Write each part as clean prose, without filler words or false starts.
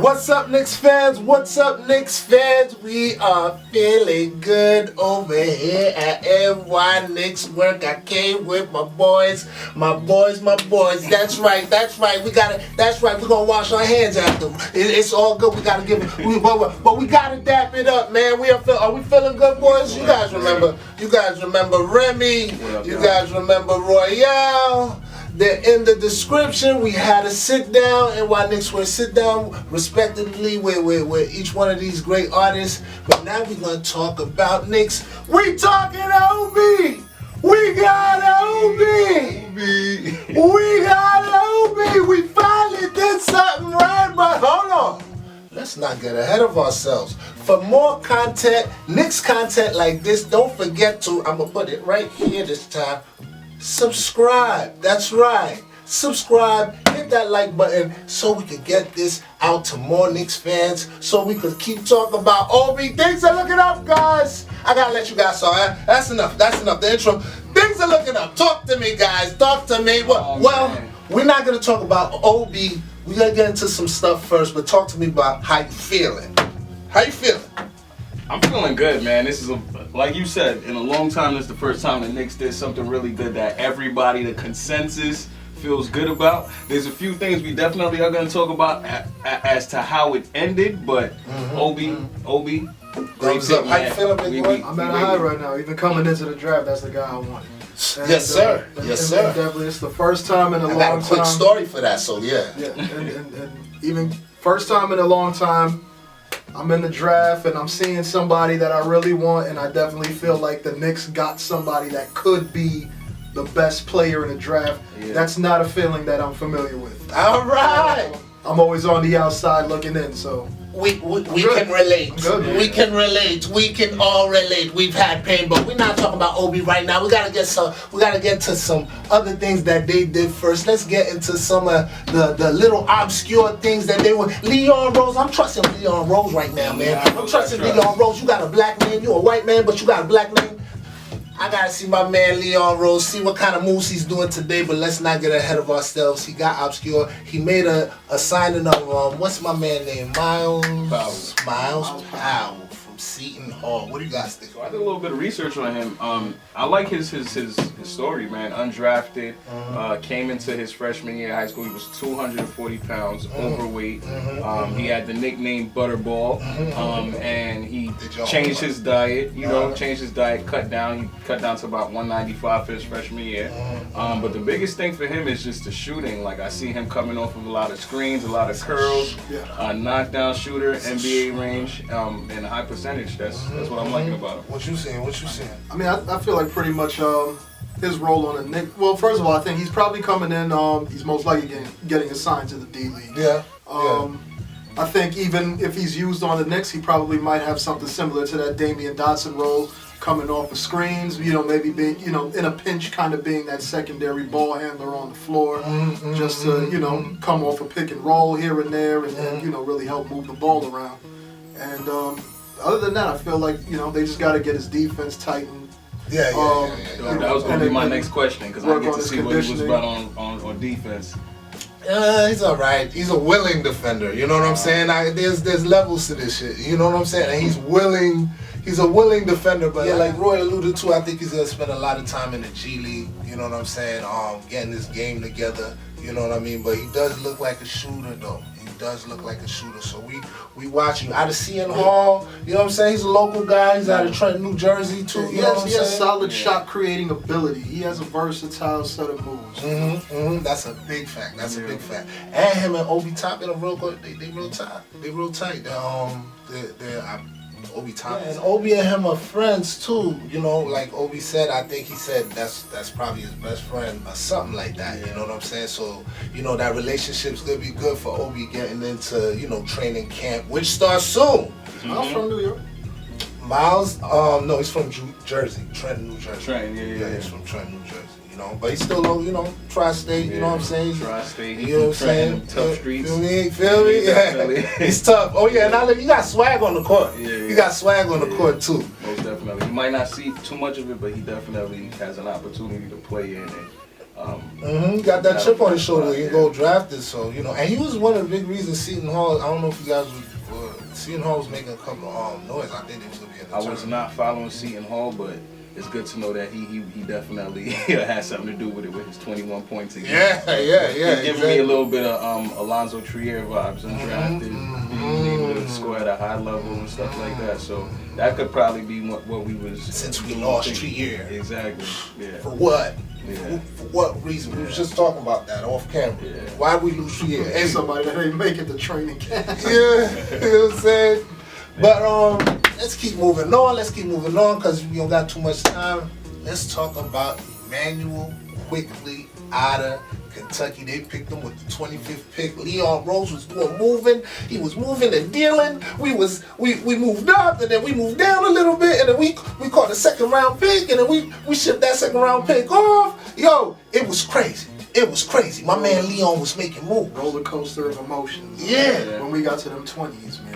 What's up, Knicks fans? What's up, Knicks fans? We are feeling good over here at NY Knickswork. I came with my boys. That's right. That's right. We're gonna wash our hands after. It's all good. We gotta give it. But we gotta dap it up, man. Are we feeling good, boys? You guys remember Remy? You guys remember Royale? They're in the description. We had a sit down, NY Knickswork sit down, respectively, with each one of these great artists. But now we're gonna talk about Knicks. We talking Obi. We got Obi. We got Obi. We finally did something right, but hold on. Let's not get ahead of ourselves. For more content, Knicks content like this, don't forget to, I'm gonna put it right here this time, subscribe. That's right. Subscribe, hit that like button so we can get this out to more Knicks fans, so we could keep talking about Obi. Things are looking up, guys. I gotta let you guys know. That's enough. The intro. Things are looking up. Talk to me, guys. Talk to me. Well, we're not gonna talk about Obi. We're gonna get into some stuff first, but talk to me about how you feeling. How you feeling? I'm feeling good, man. This is, like you said, in a long time, this is the first time the Knicks did something really good that everybody, the consensus, feels good about. There's a few things we definitely are going to talk about as to how it ended, but Obi, great pick, How you feeling, big boy? I'm at a high right now. Even coming into the draft, that's the guy I wanted. And, yes, sir. Definitely, it's the first time in a long time. I got a quick story for that, so yeah. Yeah, and even first time in a long time, I'm in the draft and I'm seeing somebody that I really want, and I definitely feel like the Knicks got somebody that could be the best player in the draft. Yeah. That's not a feeling that I'm familiar with. All right. I'm always on the outside looking in, so. We can relate. We can relate. We can all relate. We've had pain, but we're not talking about Obi right now. We gotta get to some other things that they did first. Let's get into some of the little obscure things that they were. Leon Rose, I'm trusting Leon Rose right now, man. I'm trusting Leon Rose. You got a black name. You a white man, but you got a black name. I gotta see my man Leon Rose, see what kind of moves he's doing today, but let's not get ahead of ourselves. He got obscure. He made a signing of what's my man name? Myles Powell from Seton Hall. What do you guys think? So I did a little bit of research on him. I like his story, man. Undrafted, came into his freshman year of high school. He was 240 pounds, overweight. He had the nickname Butterball, and he changed his diet. Changed his diet, cut down. He cut down to about 195 for his freshman year. But the biggest thing for him is just the shooting. Like, I see him coming off of a lot of screens, a lot of curls, knockdown shooter, NBA range, and a high percentage. That's what I'm liking about him. What you seeing? I mean, I feel like pretty much his role on the Knicks. Well, first of all, I think he's probably coming in. He's most likely getting assigned to the D League. Yeah. I think even if he's used on the Knicks, he probably might have something similar to that Damian Dotson role, coming off of screens. Maybe being in a pinch, kind of being that secondary ball handler on the floor, just to come off a pick and roll here and there, and really help move the ball around. And other than that, I feel like they just got to get his defense tightened. That was going to be my next question, because I get to see what he was about on defense. He's all right. He's a willing defender. You know what I'm saying? There's levels to this shit. You know what I'm saying? And he's willing. He's a willing defender, but like Roy alluded to, I think he's gonna spend a lot of time in the G League. You know what I'm saying? Getting his game together. You know what I mean? But he does look like a shooter, though. So we watch him out of Seton Hall. You know what I'm saying? He's a local guy. He's out of Trenton, New Jersey too. He has solid shot creating ability. He has a versatile set of moves. That's a big fact. And him and Obi Toppin are real good. They real tight. They're Obi Toppin. And Obi and him are friends too. Like Obi said, I think he said that's probably his best friend or something like that. You know what I'm saying? So, that relationship's gonna be good for Obi getting into, training camp, which starts soon. Miles from New York. Miles, no, he's from Jersey, Trenton, New Jersey. Yeah, he's from Trenton, New Jersey. But he's still, tri-state, you know what I'm saying? Tri-state, you know what I'm saying? Tough streets. Feel me? Yeah. He's tough. Oh yeah, and you got swag on the court. Yeah. You got swag on the court too. Most definitely. You might not see too much of it, but he definitely has an opportunity to play in Got that chip on his shoulder. He go drafted, so and he was one of the big reasons Seton Hall. I don't know if you guys Seton Hall was making a couple noise. I think they was gonna be in the I was not following Seton Hall, but it's good to know that he definitely had something to do with it with his 21 points again. Yeah. He's giving me a little bit of Alonzo Trier vibes, undrafted, being able to score at a high level and stuff like that. So that could probably be what we was. Since we lost Trier. Exactly. Yeah. For what? Yeah. For what reason? We was just talking about that off camera. Yeah. Why we lose Trier? Anyway. Somebody that ain't making the training camp. Yeah, you know what I'm saying? But let's keep moving on because we don't got too much time. Let's talk about Immanuel Quickley out of Kentucky. They picked him with the 25th pick. Leon Rose was moving. He was moving and dealing. We moved up and then we moved down a little bit and then we caught a second round pick and then we shipped that second round pick off. Yo, it was crazy. It was crazy. My man Leon was making moves. Roller coaster of emotions. Yeah. When we got to them 20s, man.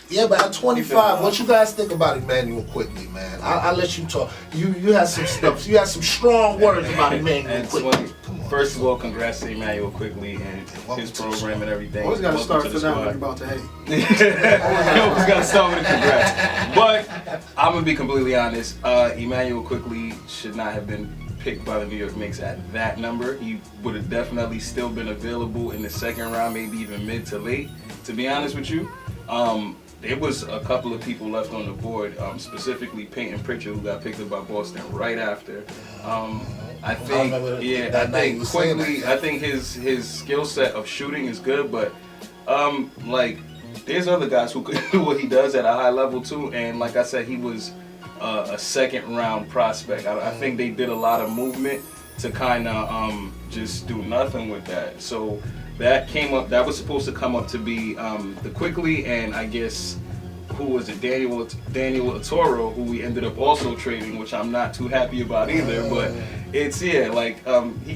Yeah, but at 25, what you guys think about Immanuel Quickley, man? I'll let you talk. You had some stuff. You had some strong words about Immanuel Quickley. First of all, congrats to Immanuel Quickley and his program and everything. Always got to start for them when you're about to hate. Always got to start with a congrats. But I'm going to be completely honest. Immanuel Quickley should not have been picked by the New York Knicks at that number. He would have definitely still been available in the second round, maybe even mid to late, to be honest with you. There was a couple of people left on the board, specifically Peyton Pritchard, who got picked up by Boston right after. I think Quickley, I think his skill set of shooting is good, but there's other guys who could do what he does at a high level too. And like I said, he was a second round prospect. I think they did a lot of movement to kind of just do nothing with that. So that came up. That was supposed to come up to be the Quickley, and I guess who was it? Daniel Otoro, who we ended up also trading, which I'm not too happy about either. But it's he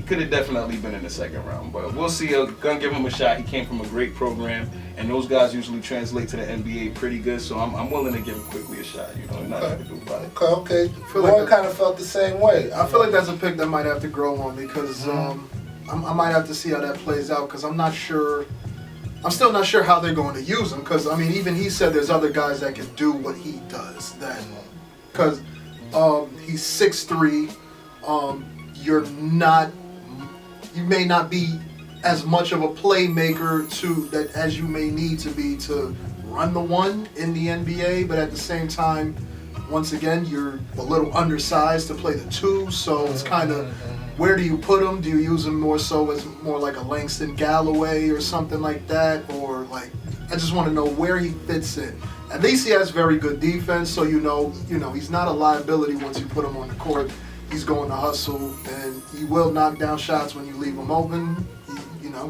could have definitely been in the second round. But we'll see. I'm gonna give him a shot. He came from a great program, and those guys usually translate to the NBA pretty good. So I'm willing to give him Quickley a shot. Nothing to do about it. Okay. Boy kind of felt the same way. I feel like that's a pick that might have to grow on because I might have to see how that plays out because I'm not sure. I'm still not sure how they're going to use him because even he said there's other guys that can do what he does. Because he's 6'3", you may not be as much of a playmaker as you may need to be to run the one in the NBA, but at the same time, once again, you're a little undersized to play the two, so it's kind of. Where do you put him? Do you use him more so as more like a Langston Galloway or something like that? Or I just want to know where he fits in. At least he has very good defense, so he's not a liability once you put him on the court. He's going to hustle, and he will knock down shots when you leave him open.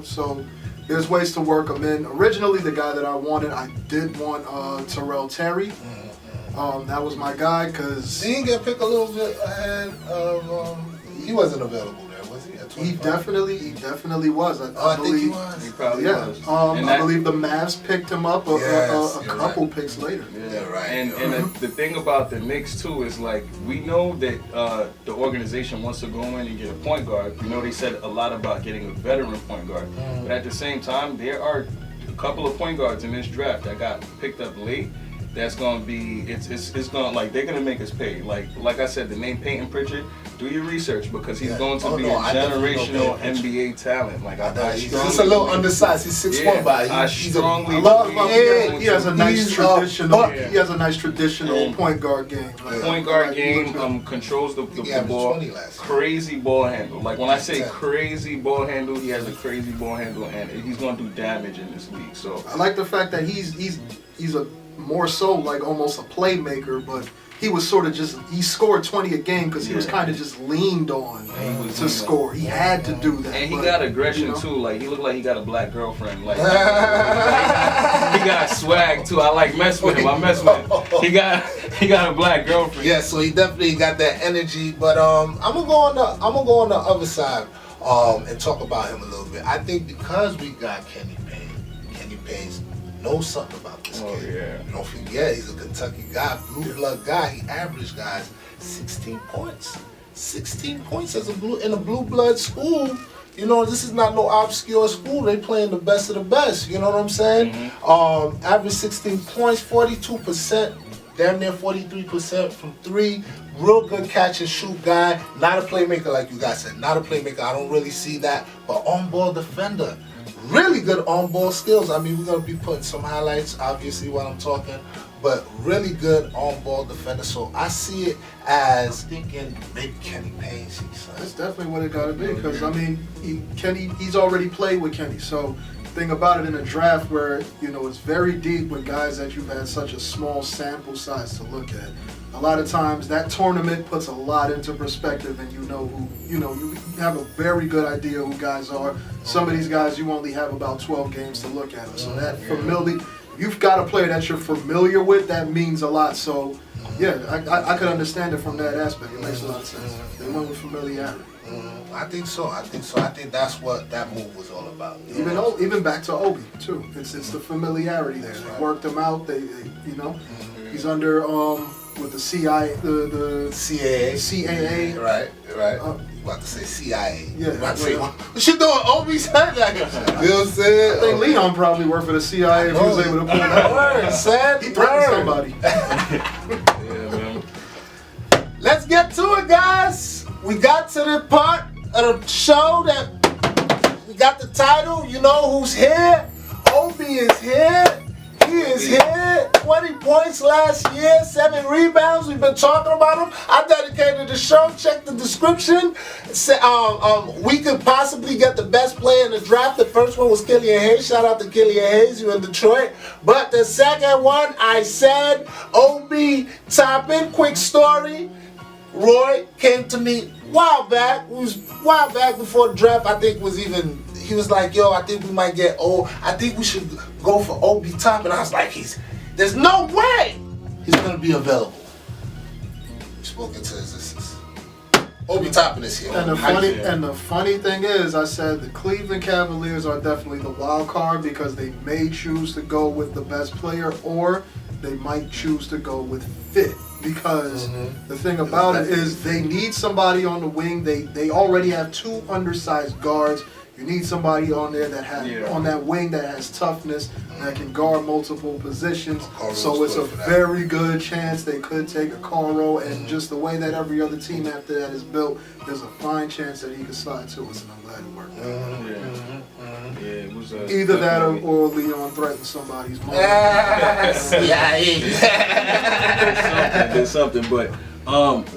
So there's ways to work him in. Originally, the guy that I did want Terrell Terry. That was my guy because he didn't get picked a little bit ahead of. He wasn't available there, was he? He definitely was. I think he was. He probably was. I believe the Mavs picked him up a couple picks later. Yeah, right. And the thing about the Knicks too is we know that the organization wants to go in and get a point guard. They said a lot about getting a veteran point guard, but at the same time, there are a couple of point guards in this draft that got picked up late. That's gonna be it's gonna they're gonna make us pay. Like I said, the name Peyton Pritchard. Do your research because he's going to be a generational NBA talent. He's just a little undersized. He's 6'1", but he has a nice traditional point guard game. Point guard game controls the ball. Crazy ball handle. When I say crazy ball handle, he has a crazy ball handle, and he's going to do damage in this league. So I like the fact that he's a more so almost a playmaker, but he was sort of he scored 20 a game because he was kind of just leaned on to score. He had to do that. And he got aggression too. He looked like he got a black girlfriend. He got swag too. I mess with him. I mess with him. He got a black girlfriend. Yeah, so he definitely got that energy. But I'm gonna go on the other side and talk about him a little bit. I think because we got Kenny Payne knows something about this kid. Yeah. Don't forget, he's a Kentucky guy, blue blood guy. He averaged guys 16 points 16 points as in a blue blood school. You know, this is not no obscure school. They playing the best of the best. You know what I'm saying? Average 16 points, 42%, damn near 43% from three. Real good catch and shoot guy. Not a playmaker like you guys said. Not a playmaker. I don't really see that. But on-ball defender. Really good on-ball skills. I mean, we're going to be putting some highlights, obviously, while I'm talking. But really good on-ball defender. So I see it as thinking maybe Kenny Payne. That's definitely what it got to be. Because, I mean, he's already played with Kenny. So thing about it in a draft where, you know, it's very deep with guys that you've had such a small sample size to look at. A lot of times that tournament puts a lot into perspective, and you have a very good idea who guys are. Some of these guys you only have about 12 games to look at them. So that you've got a player that you're familiar with, that means a lot. So yeah, I could understand it from that aspect. It makes a lot of sense. They went with familiarity. I think so. I think that's what that move was all about. Even back to Obi too. It's the familiarity there. They worked him out. He's under with the the CAA. Right. About to say CIA. Yeah. About to say, what you doing, Obi? You know what I'm saying? I think Leon probably worked for the CIA if he was able to pull that word, son. He threatened somebody. Yeah, man. Let's get to it, guys. We got to the part of the show that we got the title. You know who's here? Obi is here. He is here. 20 points last year, 7 rebounds. We've been talking about him. I dedicated the show. Check the description. We could possibly get the best player in the draft. The first one was Killian Hayes. Shout out to Killian Hayes. You in Detroit. But the second one, I said Obi Toppin. Quick story. Roy came to me a while back before the draft. I think he was like, yo, I think we might get I think we should go for Obi Toppin. I was like, there's no way he's gonna be available. We spoke into existence. Obi Toppin is here. And the funny thing is, I said the Cleveland Cavaliers are definitely the wild card because they may choose to go with the best player, or they might choose to go with fit. Because the thing about it is they need somebody on the wing. They already have 2 undersized guards. You need somebody on there on that wing that has toughness, that can guard multiple positions. So it's a very good chance they could take a Coro, and just the way that every other team after that is built, there's a fine chance that he could slide to us, and I'm glad it worked out. Yeah, it was either that or Leon threatened somebody's mom. There's something, but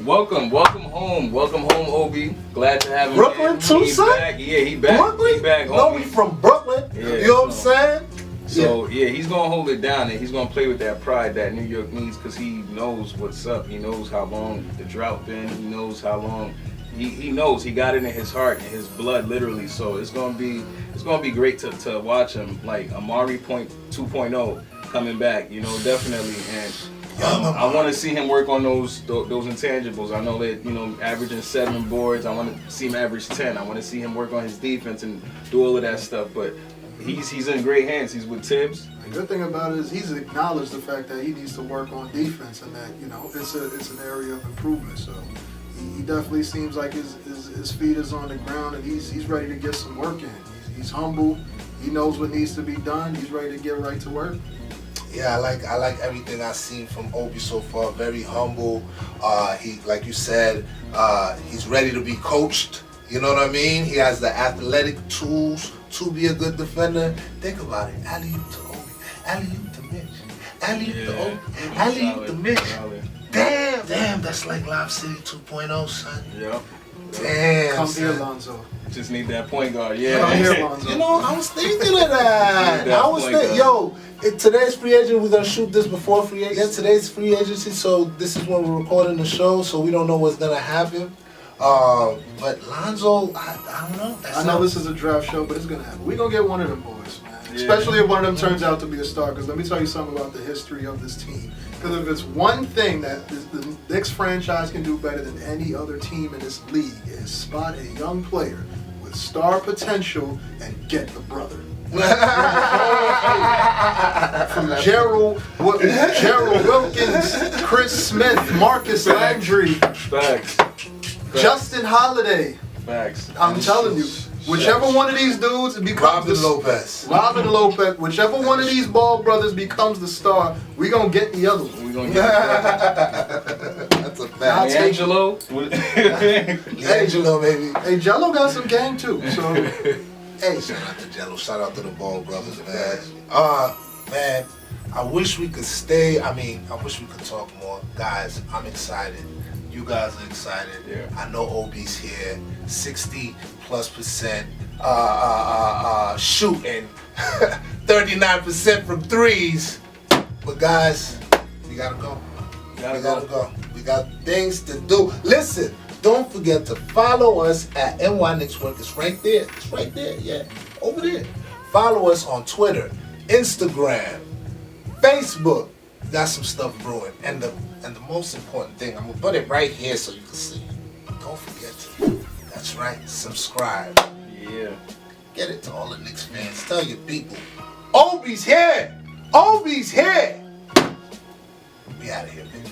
welcome home, Obi. Glad to have him. Brooklyn too, son? Back. Yeah, he back. Brooklyn? He back, No, homie. we from Brooklyn. Yeah, you know what I'm saying? So yeah, he's gonna hold it down, and he's gonna play with that pride that New York needs, because he knows what's up. He knows how long the drought been. He knows how long. He knows. He got it in his heart, in his blood, literally. So it's gonna be great to watch him, like Amari 2.0 coming back. You know, definitely. And I want to see him work on those intangibles. I know that, averaging 7 boards. I want to see him average 10. I want to see him work on his defense and do all of that stuff. But he's in great hands. He's with Tibbs. The good thing about it is he's acknowledged the fact that he needs to work on defense, and that it's an area of improvement. So he definitely seems like his feet is on the ground, and he's ready to get some work in. He's humble. He knows what needs to be done. He's ready to get right to work. Yeah, I like everything I've seen from Obi so far. Very humble. He, like you said, he's ready to be coached. You know what I mean? He has the athletic tools to be a good defender. Think about it. Alley-oop to Obi. Alley-oop to Mitch. Alley-oop to Obi. Alley-oop to Mitch. Damn, that's like Lob City 2.0, son. Yep. Damn, Come here, Lonzo. Just need that point guard. Yeah. Come here, Lonzo. I was thinking of that. I was thinking, in today's free agent, we're gonna shoot this before free agency. Yeah, today's free agency, so this is when we're recording the show, so we don't know what's gonna happen. But Lonzo, I don't know. I know this is a draft show, but it's gonna happen. We're gonna get one of them boys, man. Yeah. Especially if one of them turns out to be a star. Because let me tell you something about the history of this team. Because if it's one thing that the Knicks franchise can do better than any other team in this league, is spot a young player with star potential and get the brother. From Gerald Wilkins, Chris Smith, Marcus Landry. Facts. Justin Holiday. Facts. I'm telling you. Whichever one of these dudes becomes Robin Lopez. Whichever one of these Ball brothers becomes the star, we gonna get the other one. We gonna get That's a fact. Angelo. Angelo, baby. Hey, Jello got some game too. So, hey, shout out to Jello. Shout out to the Ball brothers, man. Man, I wish we could stay. I wish we could talk more, guys. I'm excited. You guys are excited. Yeah. I know Obi's here. 60+% shooting, 39% from threes. But guys, we gotta go. We gotta go. We got things to do. Listen, don't forget to follow us at NY Knickswork. It's right there. It's right there. Yeah, over there. Follow us on Twitter, Instagram, Facebook. We got some stuff brewing. And the most important thing, I'm gonna put it right here so you can see. Don't forget to. That's right. Subscribe. Yeah. Get it to all the Knicks fans. Tell your people. Obi's here. Obi's here. We out of here, baby.